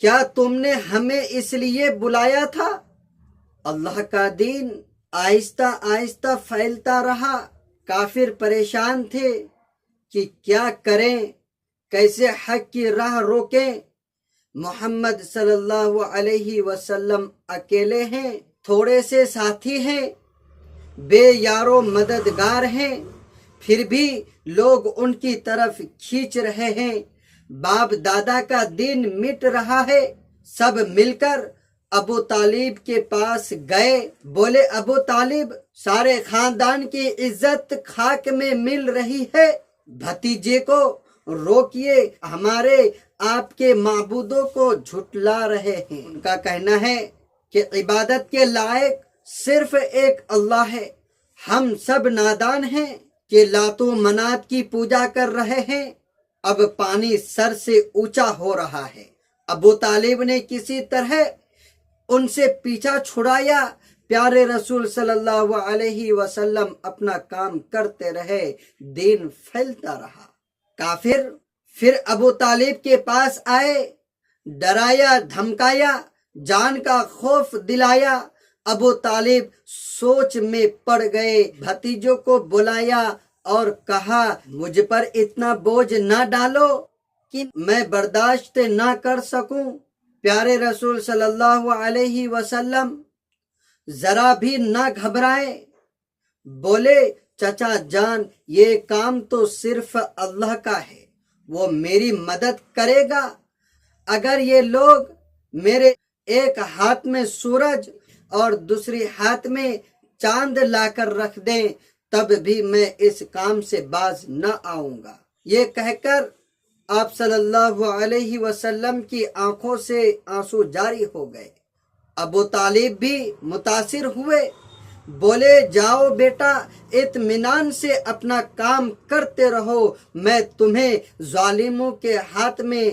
کیا تم نے ہمیں اس لیے بلایا تھا؟ اللہ کا دین آہستہ آہستہ پھیلتا رہا۔ کافر پریشان تھے کہ کیا کریں، کیسے حق کی راہ روکیں۔ محمد صلی اللہ علیہ وسلم اکیلے ہیں، تھوڑے سے ساتھی ہیں، بے یارو مددگار ہیں، پھر بھی لوگ ان کی طرف کھینچ رہے ہیں۔ باپ دادا کا دین مٹ رہا ہے۔ سب مل کر ابو طالب کے پاس گئے، بولے ابو طالب، سارے خاندان کی عزت خاک میں مل رہی ہے، بھتیجے کو روکیے، ہمارے آپ کے معبودوں کو جھٹلا رہے ہیں۔ ان کا کہنا ہے کہ عبادت کے لائق صرف ایک اللہ ہے، ہم سب نادان ہیں کہ لات و منات کی پوجا کر رہے ہیں۔ اب پانی سر سے اونچا ہو رہا ہے۔ ابو طالب نے کسی طرح ان سے پیچھا چھڑایا۔ پیارے رسول صلی اللہ علیہ وسلم اپنا کام کرتے رہے، دین پھیلتا رہا۔ کافر پھر ابو طالب کے پاس آئے، ڈرایا دھمکایا، جان کا خوف دلایا۔ ابو طالب سوچ میں پڑ گئے، بھتیجوں کو بلایا اور کہا مجھ پر اتنا بوجھ نہ ڈالو کہ میں برداشت نہ کر سکوں۔ پیارے رسول صلی اللہ علیہ وسلم ذرا بھی نہ گھبرائے، بولے چچا جان، یہ کام تو صرف اللہ کا ہے، وہ میری مدد کرے گا۔ اگر یہ لوگ میرے ایک ہاتھ میں سورج اور دوسری ہاتھ میں چاند لا کر رکھ دیں تب بھی میں اس کام سے باز نہ آؤں گا۔ یہ کہہ کر آپ صلی اللہ علیہ وسلم کی آنکھوں سے آنسو جاری ہو گئے۔ ابو طالب بھی متاثر ہوئے، بولے جاؤ بیٹا، اطمینان سے اپنا کام کرتے رہو، میں تمہیں ظالموں کے ہاتھ میں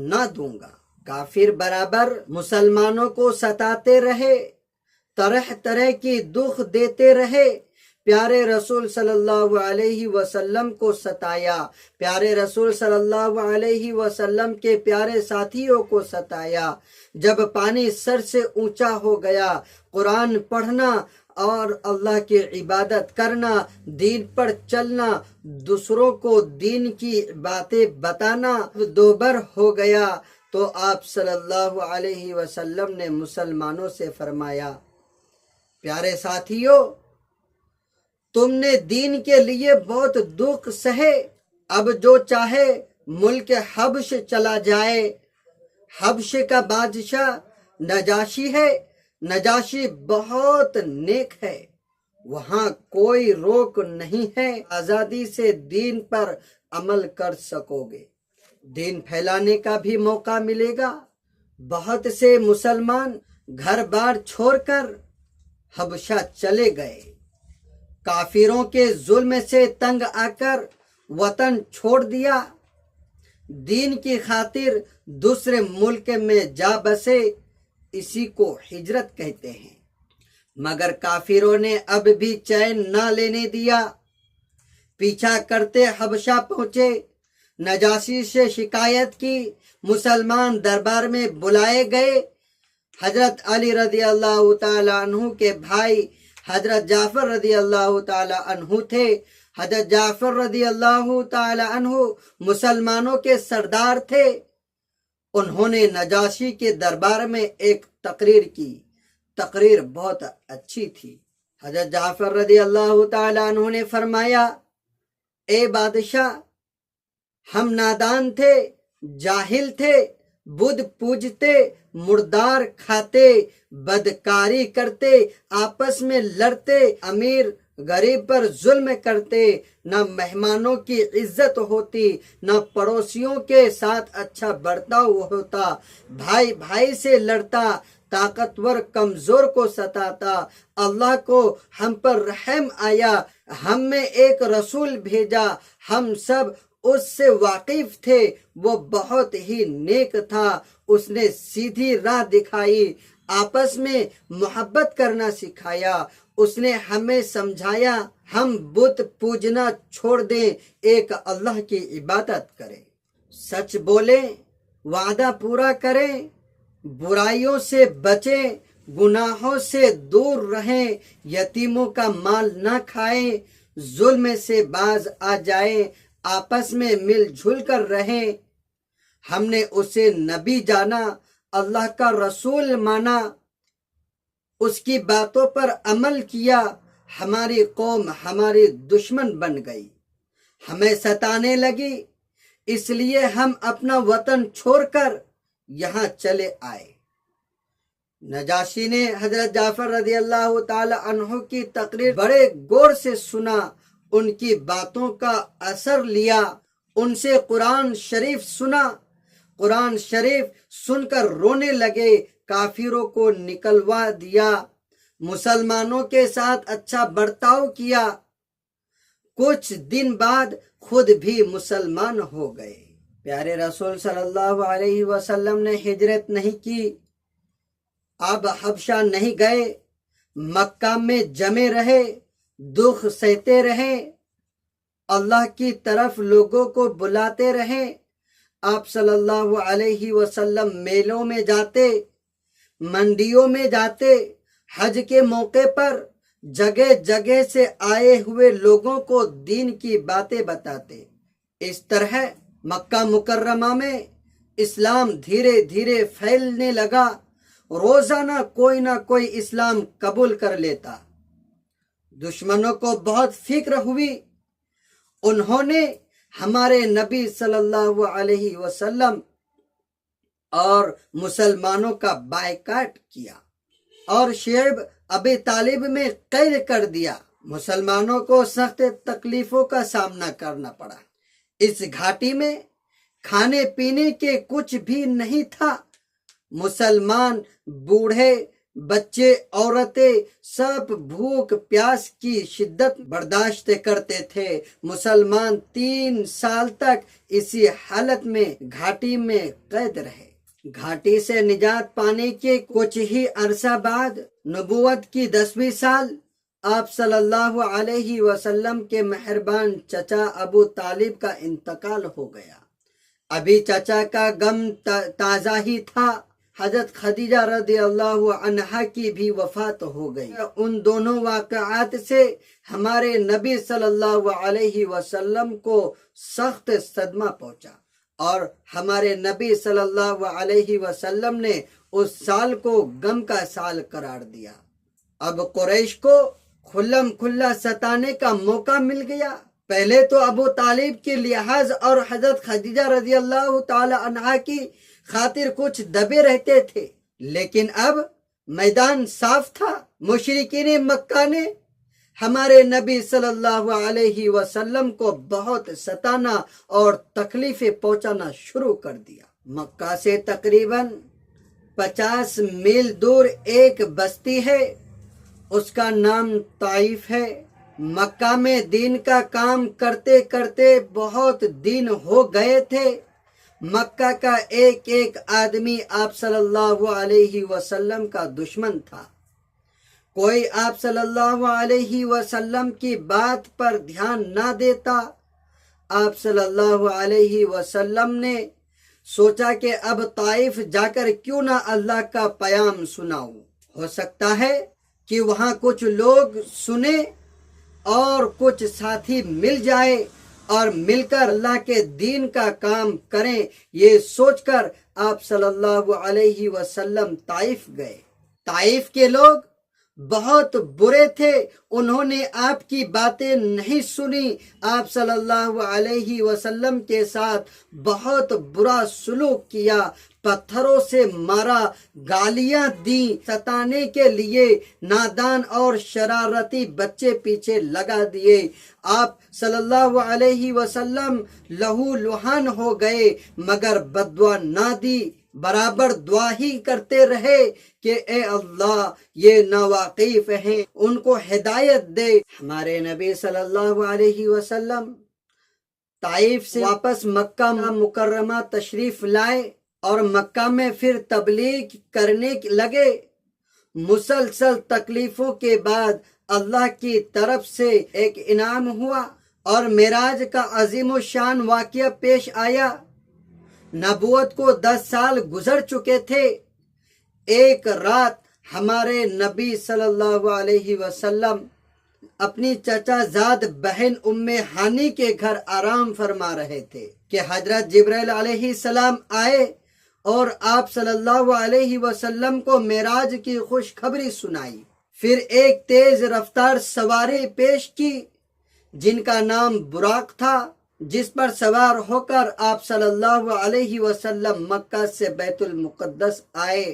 نہ دوں گا۔ کافر برابر مسلمانوں کو ستاتے رہے، طرح طرح کی دکھ دیتے رہے، پیارے رسول صلی اللہ علیہ وسلم کو ستایا، پیارے رسول صلی اللہ علیہ وسلم کے پیارے ساتھیوں کو ستایا۔ جب پانی سر سے اونچا ہو گیا، قرآن پڑھنا اور اللہ کی عبادت کرنا، دین پر چلنا، دوسروں کو دین کی باتیں بتانا دوبر ہو گیا، تو آپ صلی اللہ علیہ وسلم نے مسلمانوں سے فرمایا، پیارے ساتھیوں، تم نے دین کے لیے بہت دکھ سہے، اب جو چاہے ملک حبش چلا جائے۔ حبش کا بادشاہ نجاشی ہے، نجاشی بہت نیک ہے، وہاں کوئی روک نہیں ہے، آزادی سے دین پر عمل کر سکو گے، دین پھیلانے کا بھی موقع ملے گا۔ بہت سے مسلمان گھر بار چھوڑ کر حبشہ چلے گئے، کافروں کے ظلم سے تنگ آ کر وطن چھوڑ دیا، دین کی خاطر دوسرے ملک میں جا بسے، اسی کو ہجرت کہتے ہیں۔ مگر کافروں نے اب بھی چین نہ لینے دیا، پیچھا کرتے حبشہ پہنچے، نجاشی سے شکایت کی، مسلمان دربار میں بلائے گئے۔ حضرت علی رضی اللہ تعالی عنہ کے بھائی حضرت جعفر رضی اللہ تعالی عنہ تھے۔ حضرت جعفر رضی اللہ تعالی عنہ مسلمانوں کے سردار تھے۔ انہوں نے نجاشی کے دربار میں ایک تقریر کی، تقریر بہت اچھی تھی۔ حضرت جعفر رضی اللہ تعالی عنہ نے فرمایا، اے بادشاہ، ہم نادان تھے، جاہل تھے، بدھ پوجتے، مردار کھاتے، بدکاری کرتے، آپس میں لڑتے، امیر غریب پر ظلم کرتے، نہ مہمانوں کی عزت ہوتی، نہ پڑوسیوں کے ساتھ اچھا برتاؤ ہوتا، بھائی بھائی سے لڑتا، طاقتور کمزور کو ستاتا۔ اللہ کو ہم پر رحم آیا، ہم میں ایک رسول بھیجا، ہم سب اس سے واقف تھے، وہ بہت ہی نیک تھا، اس نے سیدھی راہ دکھائی، آپس میں محبت کرنا سکھایا، اس نے ہمیں سمجھایا ہم بت پوجنا چھوڑ دیں، ایک اللہ کی عبادت کریں، سچ بولیں، وعدہ پورا کریں، برائیوں سے بچیں، گناہوں سے دور رہیں، یتیموں کا مال نہ کھائیں، ظلم سے باز آ جائیں، آپس میں مل جل کر رہیں۔ ہم نے اسے نبی جانا، اللہ کا رسول مانا، اس کی باتوں پر عمل کیا، ہماری قوم ہماری دشمن بن گئی، ہمیں ستانے لگی، اس لیے ہم اپنا وطن چھوڑ کر یہاں چلے آئے۔ نجاشی نے حضرت جعفر رضی اللہ تعالی عنہ کی تقریر بڑے غور سے سنا، ان کی باتوں کا اثر لیا، ان سے قرآن شریف سنا، قرآن شریف سن کر رونے لگے، کافروں کو نکلوا دیا، مسلمانوں کے ساتھ اچھا برتاؤ کیا، کچھ دن بعد خود بھی مسلمان ہو گئے۔ پیارے رسول صلی اللہ علیہ وسلم نے ہجرت نہیں کی، اب حبشہ نہیں گئے، مکہ میں جمے رہے، دکھ سہتے رہے، اللہ کی طرف لوگوں کو بلاتے رہے۔ آپ صلی اللہ علیہ وسلم میلوں میں جاتے، منڈیوں میں جاتے، حج کے موقع پر جگہ جگہ سے آئے ہوئے لوگوں کو دین کی باتیں بتاتے۔ اس طرح مکہ مکرمہ میں اسلام دھیرے دھیرے پھیلنے لگا، روزانہ کوئی نہ کوئی اسلام قبول کر لیتا۔ دشمنوں کو بہت فکر ہوئی، انہوں نے ہمارے نبی صلی اللہ علیہ وسلم اور مسلمانوں کا بائیکاٹ کیا اور شعیب ابی طالب میں قید کر دیا۔ مسلمانوں کو سخت تکلیفوں کا سامنا کرنا پڑا۔ اس گھاٹی میں کھانے پینے کے کچھ بھی نہیں تھا، مسلمان بوڑھے بچے عورتیں سب بھوک پیاس کی شدت برداشت کرتے تھے۔ مسلمان 3 سال تک اسی حالت میں گھاٹی میں قید رہے۔ گھاٹی سے نجات پانے کے کچھ ہی عرصہ بعد نبوت کی 10ویں سال آپ صلی اللہ علیہ وسلم کے مہربان چچا ابو طالب کا انتقال ہو گیا۔ ابھی چچا کا غم تازہ ہی تھا، حضرت خدیجہ رضی اللہ عنہا کی بھی وفات ہو گئی۔ ان دونوں واقعات سے ہمارے نبی صلی اللہ علیہ وسلم کو سخت صدمہ پہنچا اور ہمارے نبی صلی اللہ علیہ وسلم نے اس سال کو غم کا سال قرار دیا۔ اب قریش کو کھلم کھلا ستانے کا موقع مل گیا۔ پہلے تو ابو طالب کے لحاظ اور حضرت خدیجہ رضی اللہ تعالی عنہا کی خاطر کچھ دبے رہتے تھے، لیکن اب میدان صاف تھا۔ مشرکین مکہ نے ہمارے نبی صلی اللہ علیہ وسلم کو بہت ستانا اور تکلیفیں پہنچانا شروع کر دیا۔ مکہ سے تقریباً 50 میل دور ایک بستی ہے، اس کا نام طائف ہے۔ مکہ میں دین کا کام کرتے کرتے بہت دن ہو گئے تھے۔ مکہ کا ایک ایک آدمی آپ صلی اللہ علیہ وسلم کا دشمن تھا۔ کوئی آپ صلی اللہ علیہ وسلم کی بات پر دھیان نہ دیتا۔ آپ صلی اللہ علیہ وسلم نے سوچا کہ اب طائف جا کر کیوں نہ اللہ کا پیام سناؤں، ہو سکتا ہے کہ وہاں کچھ لوگ سنیں اور کچھ ساتھی مل جائے اور مل کر اللہ کے دین کا کام کریں۔ یہ سوچ کر آپ صلی اللہ علیہ وسلم طائف گئے۔ طائف کے لوگ بہت برے تھے، انہوں نے آپ کی باتیں نہیں سنی، آپ صلی اللہ علیہ وسلم کے ساتھ بہت برا سلوک کیا، پتھروں سے مارا، گالیاں دیں، ستانے کے لیے نادان اور شرارتی بچے پیچھے لگا دیے۔ آپ صلی اللہ علیہ وسلم لہو لہان ہو گئے، مگر بددعا نہ دی، برابر دعا ہی کرتے رہے کہ اے اللہ یہ ناواقف ہیں، ان کو ہدایت دے۔ ہمارے نبی صلی اللہ علیہ وسلم طائف سے واپس مکہ مکرمہ تشریف لائے اور مکہ میں پھر تبلیغ کرنے لگے۔ مسلسل تکلیفوں کے بعد اللہ کی طرف سے ایک انعام ہوا اور معراج کا عظیم الشان واقعہ پیش آیا۔ نبوت کو 10 سال گزر چکے تھے، ایک رات ہمارے نبی صلی اللہ علیہ وسلم اپنی چچا زاد بہن ام ہانی کے گھر آرام فرما رہے تھے کہ حضرت جبرائیل علیہ السلام آئے اور آپ صلی اللہ علیہ وسلم کو معراج کی خوشخبری سنائی۔ پھر ایک تیز رفتار سواری پیش کی جن کا نام براق تھا، جس پر سوار ہو کر آپ صلی اللہ علیہ وسلم مکہ سے بیت المقدس آئے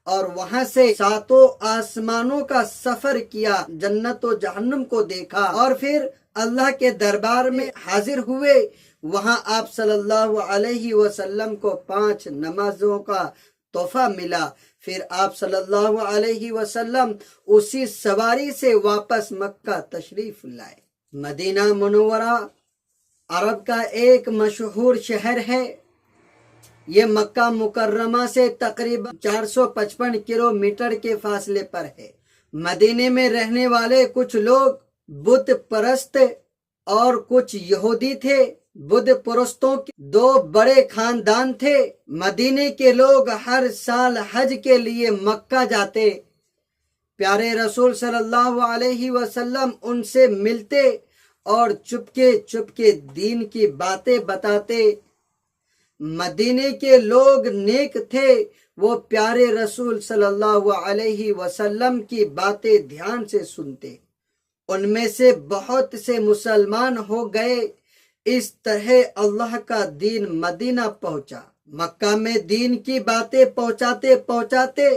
اور وہاں سے 7 آسمانوں کا سفر کیا، جنت و جہنم کو دیکھا اور پھر اللہ کے دربار میں حاضر ہوئے۔ وہاں آپ صلی اللہ علیہ وسلم کو 5 نمازوں کا تحفہ ملا۔ پھر آپ صلی اللہ علیہ وسلم اسی سواری سے واپس مکہ تشریف لائے۔ مدینہ منورہ عرب کا ایک مشہور شہر ہے۔ یہ مکہ مکرمہ سے تقریباً 455 کلومیٹر کے فاصلے پر ہے۔ مدینے میں رہنے والے کچھ لوگ بت پرست اور کچھ یہودی تھے۔ بت پرستوں کے 2 بڑے خاندان تھے۔ مدینے کے لوگ ہر سال حج کے لیے مکہ جاتے۔ پیارے رسول صلی اللہ علیہ وسلم ان سے ملتے اور چپکے چپکے دین کی باتیں بتاتے۔ مدینے کے لوگ نیک تھے، وہ پیارے رسول صلی اللہ علیہ وسلم کی باتیں دھیان سے سنتے۔ ان میں سے بہت سے مسلمان ہو گئے۔ اس طرح اللہ کا دین مدینہ پہنچا۔ مکہ میں دین کی باتیں پہنچاتے پہنچاتے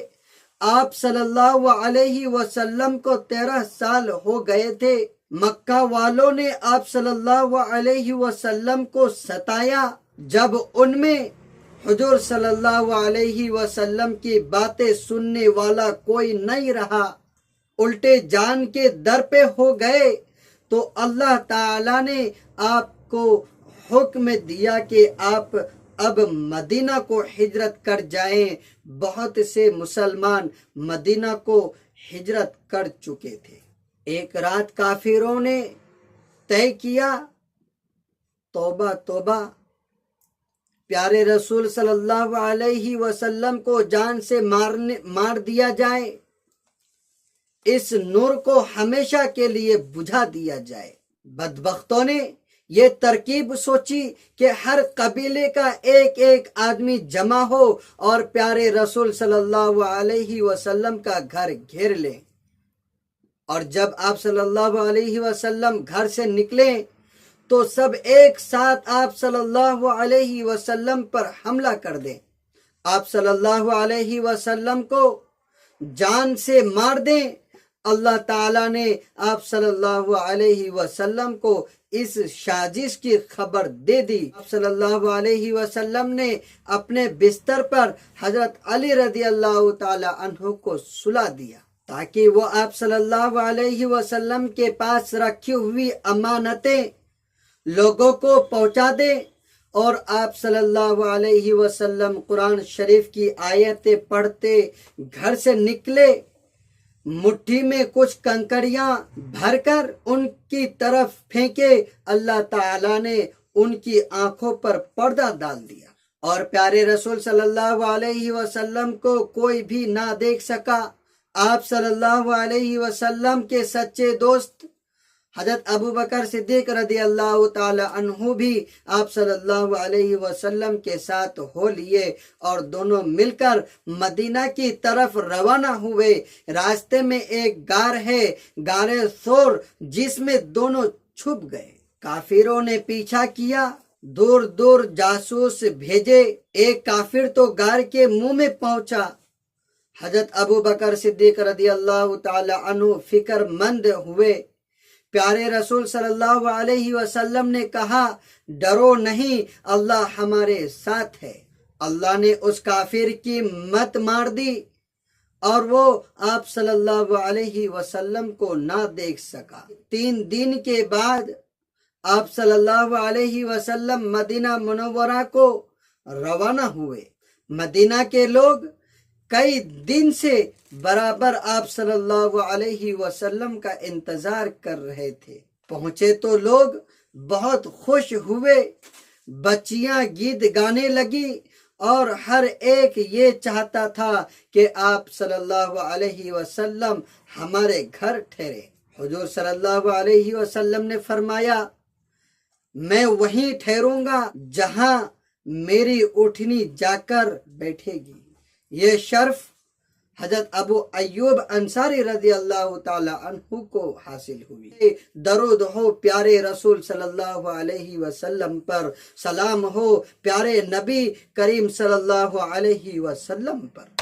آپ صلی اللہ علیہ وسلم کو 13 سال ہو گئے تھے۔ مکہ والوں نے آپ صلی اللہ علیہ وسلم کو ستایا۔ جب ان میں حضور صلی اللہ علیہ وسلم کی باتیں سننے والا کوئی نہیں رہا، الٹے جان کے در پہ ہو گئے، تو اللہ تعالی نے آپ کو حکم دیا کہ آپ اب مدینہ کو ہجرت کر جائیں۔ بہت سے مسلمان مدینہ کو ہجرت کر چکے تھے۔ ایک رات کافروں نے طے کیا، توبہ توبہ، پیارے رسول صلی اللہ علیہ وسلم کو جان سے مار دیا جائے، اس نور کو ہمیشہ کے لیے بجھا دیا جائے۔ بدبختوں نے یہ ترکیب سوچی کہ ہر قبیلے کا ایک ایک آدمی جمع ہو اور پیارے رسول صلی اللہ علیہ وسلم کا گھر گھیر لیں، اور جب آپ صلی اللہ علیہ وسلم گھر سے نکلیں تو سب ایک ساتھ آپ صلی اللہ علیہ وسلم پر حملہ کر دیں، آپ صلی اللہ علیہ وسلم کو جان سے مار دیں۔ اللہ تعالیٰ نے آپ صلی اللہ علیہ وسلم کو اس سازش کی خبر دے دی۔ آپ صلی اللہ علیہ وسلم نے اپنے بستر پر حضرت علی رضی اللہ تعالی عنہ کو سلا دیا تاکہ وہ آپ صلی اللہ علیہ وسلم کے پاس رکھی ہوئی امانتیں لوگوں کو پہنچا دے، اور آپ صلی اللہ علیہ وسلم قرآن شریف کی آیتیں پڑھتے گھر سے نکلے، مٹھی میں کچھ کنکریاں بھر کر ان کی طرف پھینکے۔ اللہ تعالیٰ نے ان کی آنکھوں پر پردہ ڈال دیا اور پیارے رسول صلی اللہ علیہ وسلم کو کوئی بھی نہ دیکھ سکا۔ آپ صلی اللہ علیہ وسلم کے سچے دوست حضرت ابو بکر صدیق رضی اللہ تعالی عنہ بھی آپ صلی اللہ علیہ وسلم کے ساتھ ہو لیے اور دونوں مل کر مدینہ کی طرف روانہ ہوئے۔ راستے میں ایک غار ہے، غار ثور، جس میں دونوں چھپ گئے۔ کافروں نے پیچھا کیا، دور دور جاسوس بھیجے۔ ایک کافر تو غار کے منہ میں پہنچا۔ حضرت ابو بکر صدیق رضی اللہ تعالی عنہ فکر مند ہوئے۔ پیارے رسول صلی اللہ علیہ وسلم نے کہا، ڈرو نہیں، اللہ ہمارے ساتھ ہے۔ اللہ نے اس کافر کی مت مار دی اور وہ آپ صلی اللہ علیہ وسلم کو نہ دیکھ سکا۔ 3 دن کے بعد آپ صلی اللہ علیہ وسلم مدینہ منورہ کو روانہ ہوئے۔ مدینہ کے لوگ کئی دن سے برابر آپ صلی اللہ علیہ وسلم کا انتظار کر رہے تھے۔ پہنچے تو لوگ بہت خوش ہوئے، بچیاں گیت گانے لگی اور ہر ایک یہ چاہتا تھا کہ آپ صلی اللہ علیہ وسلم ہمارے گھر ٹھہرے۔ حضور صلی اللہ علیہ وسلم نے فرمایا، میں وہیں ٹھہروں گا جہاں میری اونٹنی جا کر بیٹھے گی۔ یہ شرف حضرت ابو ایوب انصاری رضی اللہ تعالی عنہ کو حاصل ہوئی۔ درود ہو پیارے رسول صلی اللہ علیہ وسلم پر، سلام ہو پیارے نبی کریم صلی اللہ علیہ وسلم پر۔